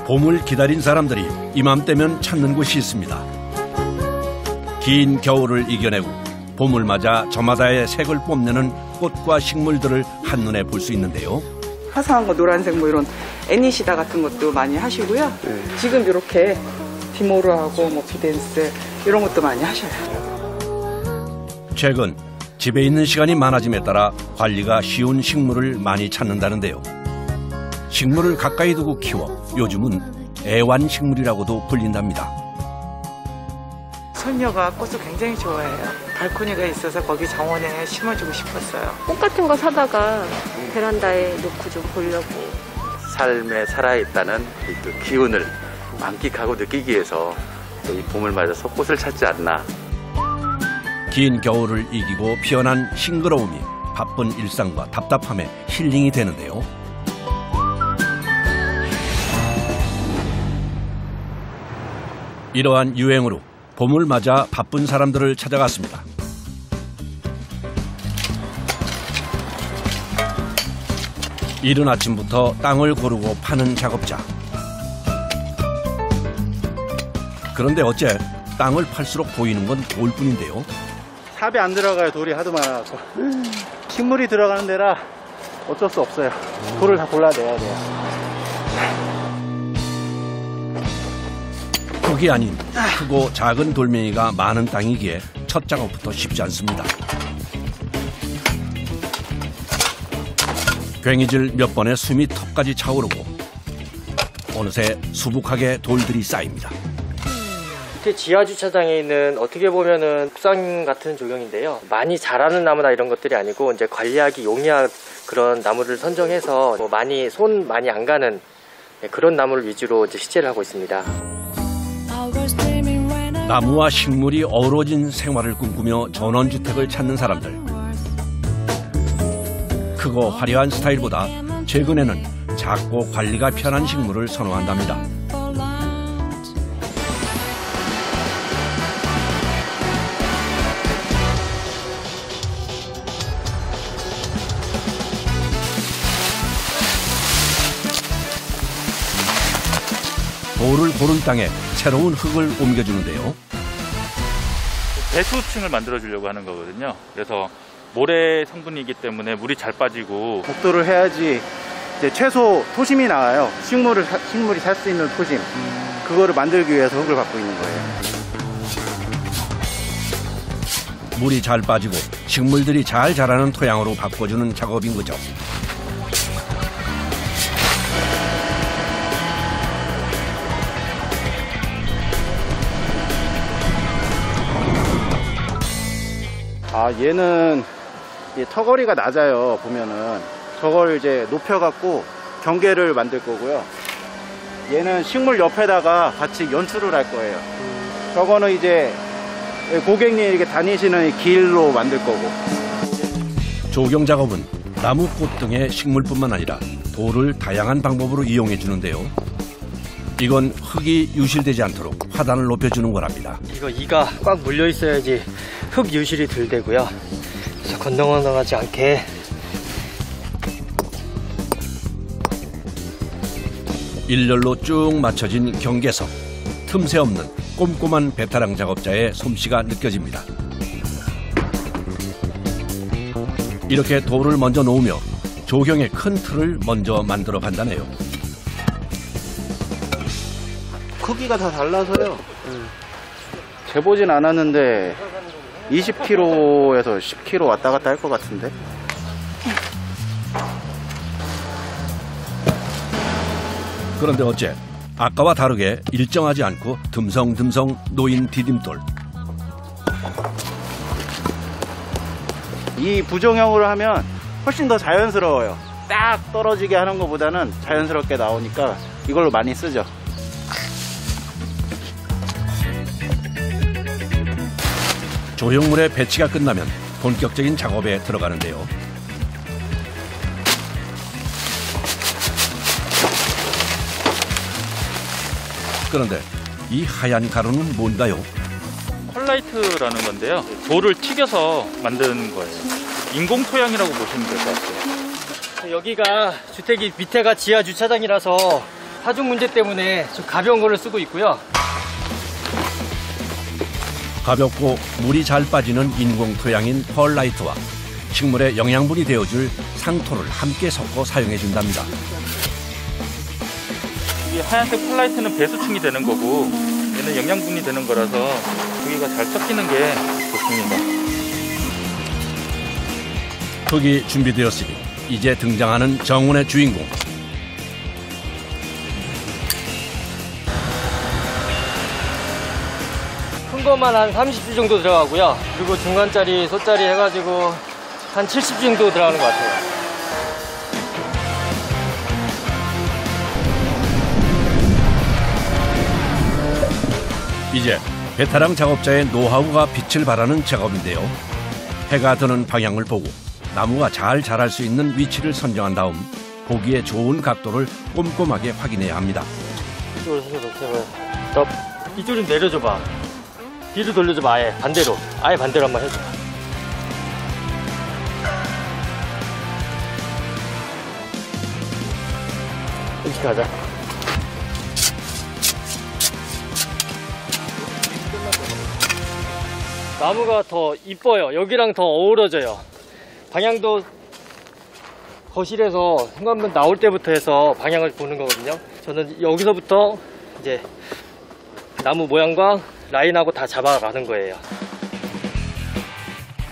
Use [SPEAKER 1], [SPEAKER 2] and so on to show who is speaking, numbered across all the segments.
[SPEAKER 1] 봄을 기다린 사람들이 이맘때면 찾는 곳이 있습니다. 긴 겨울을 이겨내고 봄을 맞아 저마다의 색을 뽐내는 꽃과 식물들을 한눈에 볼 수 있는데요.
[SPEAKER 2] 화사한 거 노란색 뭐 이런 애니시다 같은 것도 많이 하시고요. 지금 이렇게 디모르하고 뭐 비덴스 이런 것도 많이 하셔요.
[SPEAKER 1] 최근 집에 있는 시간이 많아짐에 따라 관리가 쉬운 식물을 많이 찾는다는데요. 식물을 가까이 두고 키워 요즘은 애완식물이라고도 불린답니다.
[SPEAKER 2] 손녀가 꽃을 굉장히 좋아해요. 발코니가 있어서 거기 정원에 심어주고 싶었어요.
[SPEAKER 3] 꽃 같은 거 사다가 베란다에 놓고 좀 보려고.
[SPEAKER 4] 삶에 살아있다는 그 기운을 만끽하고 느끼기 위해서 이 봄을 맞아서 꽃을 찾지 않나.
[SPEAKER 1] 긴 겨울을 이기고 피어난 싱그러움이 바쁜 일상과 답답함에 힐링이 되는데요. 이러한 유행으로 봄을 맞아 바쁜 사람들을 찾아갔습니다. 이른 아침부터 땅을 고르고 파는 작업자. 그런데 어째 땅을 팔수록 보이는 건 돌뿐인데요.
[SPEAKER 5] 삽이 안 들어가요. 돌이 하도 많아서. 식물이 들어가는 데라 어쩔 수 없어요. 돌을 다 골라내야 돼요.
[SPEAKER 1] 흙이 아닌 크고 작은 돌멩이가 많은 땅이기에 첫 작업부터 쉽지 않습니다. 괭이질 몇 번에 숨이 턱까지 차오르고 어느새 수북하게 돌들이 쌓입니다.
[SPEAKER 6] 지하 주차장에 있는 어떻게 보면은 옥상 같은 조경인데요. 많이 자라는 나무나 이런 것들이 아니고 이제 관리하기 용이한 그런 나무를 선정해서 뭐 손 많이 안 가는 그런 나무를 위주로 이제 시제를 하고 있습니다.
[SPEAKER 1] 나무와 식물이 어우러진 생활을 꿈꾸며 전원주택을 찾는 사람들. 크고 화려한 스타일보다 최근에는 작고 관리가 편한 식물을 선호한답니다. 돌을 고른 땅에 새로운 흙을 옮겨주는데요.
[SPEAKER 7] 배수층을 만들어주려고 하는 거거든요. 그래서 모래 성분이기 때문에 물이 잘 빠지고
[SPEAKER 5] 복도를 해야지 이제 최소 토심이 나와요. 식물이 살 수 있는 토심. 그거를 만들기 위해서 흙을 갖고 있는 거예요.
[SPEAKER 1] 물이 잘 빠지고 식물들이 잘 자라는 토양으로 바꿔주는 작업인 거죠.
[SPEAKER 5] 얘는 턱걸이가 낮아요. 보면은 저걸 이제 높여갖고 경계를 만들 거고요. 얘는 식물 옆에다가 같이 연출을 할 거예요. 저거는 이제 고객님이 이렇게 다니시는 길로 만들 거고.
[SPEAKER 1] 조경 작업은 나무, 꽃 등의 식물뿐만 아니라 돌을 다양한 방법으로 이용해 주는데요. 이건 흙이 유실되지 않도록 화단을 높여주는 거랍니다.
[SPEAKER 6] 이가 꽉 물려 있어야지 흙 유실이 덜 되고요. 그래서 건너가지 않게.
[SPEAKER 1] 일렬로 쭉 맞춰진 경계석. 틈새 없는 꼼꼼한 베테랑 작업자의 솜씨가 느껴집니다. 이렇게 돌을 먼저 놓으며 조경의 큰 틀을 먼저 만들어 간다네요.
[SPEAKER 5] 크기가 다 달라서요. 재보진 않았는데 20kg에서 10kg 왔다 갔다 할 것 같은데.
[SPEAKER 1] 그런데 어째 아까와 다르게 일정하지 않고 듬성듬성 놓인 디딤돌.
[SPEAKER 5] 이 부정형으로 하면 훨씬 더 자연스러워요. 딱 떨어지게 하는 것보다는 자연스럽게 나오니까 이걸로 많이 쓰죠.
[SPEAKER 1] 조형물의 배치가 끝나면 본격적인 작업에 들어가는데요. 그런데 이 하얀 가루는 뭔가요?
[SPEAKER 7] 컬라이트라는 건데요. 돌을 튀겨서 만드는 거예요. 인공 토양이라고 보시면 될 것 같아요.
[SPEAKER 6] 여기가 주택이 밑에가 지하 주차장이라서 하중 문제 때문에 좀 가벼운 거를 쓰고 있고요.
[SPEAKER 1] 가볍고 물이 잘 빠지는 인공 토양인 펄라이트와 식물의 영양분이 되어줄 상토를 함께 섞어 사용해준답니다.
[SPEAKER 7] 이 하얀색 펄라이트는 배수충이 되는 거고 얘는 영양분이 되는 거라서 고기가 잘 섞이는 게 좋습니다.
[SPEAKER 1] 흙이 준비되었으니 이제 등장하는 정원의 주인공.
[SPEAKER 6] 큰 것만 한 30주 정도 들어가고요. 그리고 중간짜리, 소짜리 해가지고 한 70주 정도 들어가는 것 같아요.
[SPEAKER 1] 이제 베테랑 작업자의 노하우가 빛을 발하는 작업인데요. 해가 드는 방향을 보고 나무가 잘 자랄 수 있는 위치를 선정한 다음 보기에 좋은 각도를 꼼꼼하게 확인해야 합니다.
[SPEAKER 6] 이쪽으로 서서 너 이쪽으로 내려줘봐. 뒤로 돌려줘봐. 아예 반대로 한번 해줘. 이렇게 가자. 나무가 더 이뻐요. 여기랑 더 어우러져요. 방향도 거실에서 현관문 나올 때부터 해서 방향을 보는 거거든요. 저는 여기서부터 이제 나무 모양과 라인하고 다 잡아가는 거예요.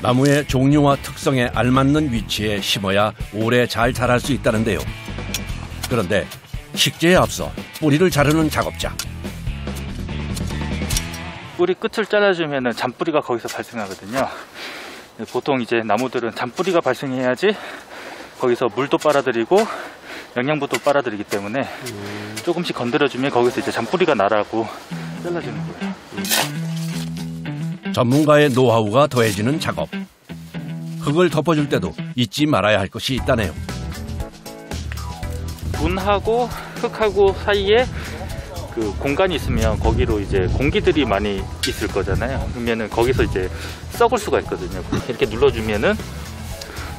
[SPEAKER 1] 나무의 종류와 특성에 알맞는 위치에 심어야 오래 잘 자랄 수 있다는데요. 그런데 식재에 앞서 뿌리를 자르는 작업자.
[SPEAKER 7] 뿌리 끝을 잘라주면 잔뿌리가 거기서 발생하거든요. 보통 이제 나무들은 잔뿌리가 발생해야지 거기서 물도 빨아들이고 영양분도 빨아들이기 때문에 조금씩 건드려주면 거기서 이제 잔뿌리가 나라고 잘라주는 거예요.
[SPEAKER 1] 전문가의 노하우가 더해지는 작업. 흙을 덮어줄 때도 잊지 말아야 할 것이 있다네요.
[SPEAKER 7] 문하고 흙하고 사이에 그 공간이 있으면 거기로 이제 공기들이 많이 있을 거잖아요. 그러면은 거기서 이제 썩을 수가 있거든요. 이렇게 눌러주면은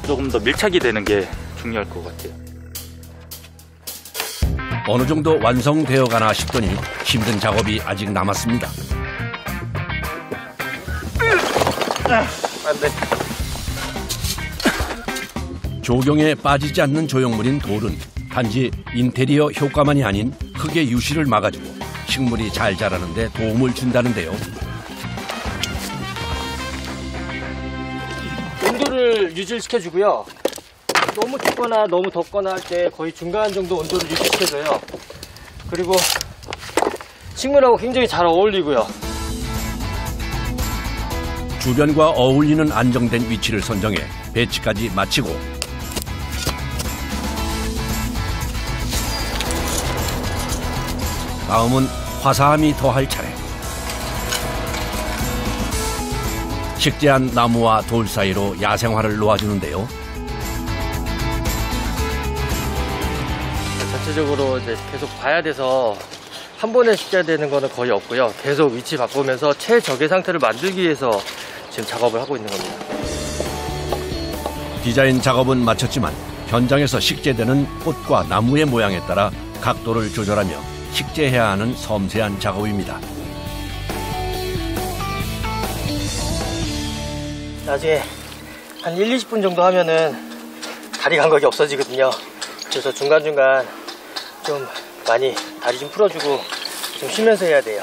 [SPEAKER 7] 조금 더 밀착이 되는 게 중요할 것 같아요.
[SPEAKER 1] 어느 정도 완성되어 가나 싶더니 힘든 작업이 아직 남았습니다.
[SPEAKER 7] 안 돼.
[SPEAKER 1] 조경에 빠지지 않는 조형물인 돌은 단지 인테리어 효과만이 아닌 흙의 유실을 막아주고 식물이 잘 자라는 데 도움을 준다는데요.
[SPEAKER 6] 온도를 유지시켜주고요. 너무 춥거나 너무 덥거나 할 때 거의 중간 정도 온도를 유지시켜줘요. 그리고 식물하고 굉장히 잘 어울리고요.
[SPEAKER 1] 주변과 어울리는 안정된 위치를 선정해 배치까지 마치고 다음은 화사함이 더할 차례. 식재한 나무와 돌 사이로 야생화를 놓아주는데요.
[SPEAKER 6] 전체적으로 이제 계속 봐야 돼서 한 번에 식재야 되는 거는 거의 없고요. 계속 위치 바꾸면서 최적의 상태를 만들기 위해서 지금 작업을 하고 있는 겁니다.
[SPEAKER 1] 디자인 작업은 마쳤지만 현장에서 식재되는 꽃과 나무의 모양에 따라 각도를 조절하며 식재해야 하는 섬세한 작업입니다.
[SPEAKER 6] 나중에 한 1, 20분 정도 하면은 다리 감각이 없어지거든요. 그래서 중간중간 좀 많이 다리 좀 풀어주고 좀 쉬면서 해야 돼요.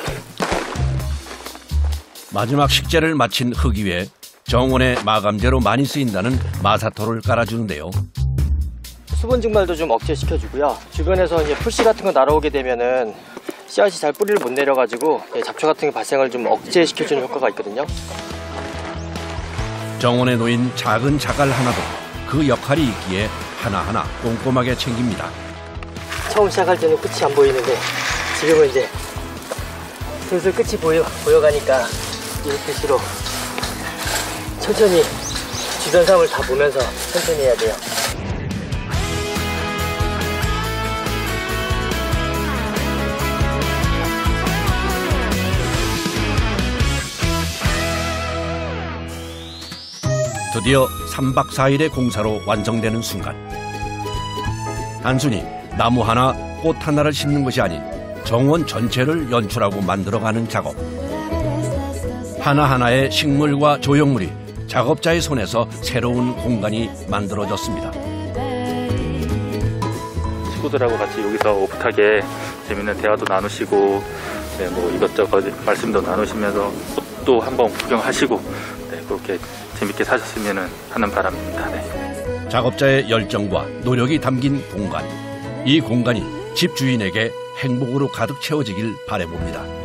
[SPEAKER 1] 마지막 식재를 마친 흙 위에 정원의 마감재로 많이 쓰인다는 마사토를 깔아주는데요.
[SPEAKER 6] 수분 증발도 좀 억제시켜주고요. 주변에서 이제 풀씨 같은 거 날아오게 되면은 씨앗이 잘 뿌리를 못 내려가지고 잡초 같은 게 발생을 좀 억제시켜주는 효과가 있거든요.
[SPEAKER 1] 정원에 놓인 작은 자갈 하나도 그 역할이 있기에 하나하나 꼼꼼하게 챙깁니다.
[SPEAKER 6] 처음 시작할 때는 끝이 안 보이는데 지금은 이제 슬슬 끝이 보여가니까 이 글씨로 천천히 주변 상황을 다 보면서 천천히 해야 돼요.
[SPEAKER 1] 드디어 3박 4일의 공사로 완성되는 순간. 단순히 나무 하나 꽃 하나를 심는 것이 아닌 정원 전체를 연출하고 만들어가는 작업. 하나하나의 식물과 조형물이 작업자의 손에서 새로운 공간이 만들어졌습니다.
[SPEAKER 7] 친구들하고 같이 여기서 오붓하게 재밌는 대화도 나누시고 뭐 이것저것 말씀도 나누시면서 꽃도 한번 구경하시고 그렇게 재밌게 사셨으면 하는 바람입니다.
[SPEAKER 1] 작업자의 열정과 노력이 담긴 공간. 이 공간이 집주인에게 행복으로 가득 채워지길 바라봅니다.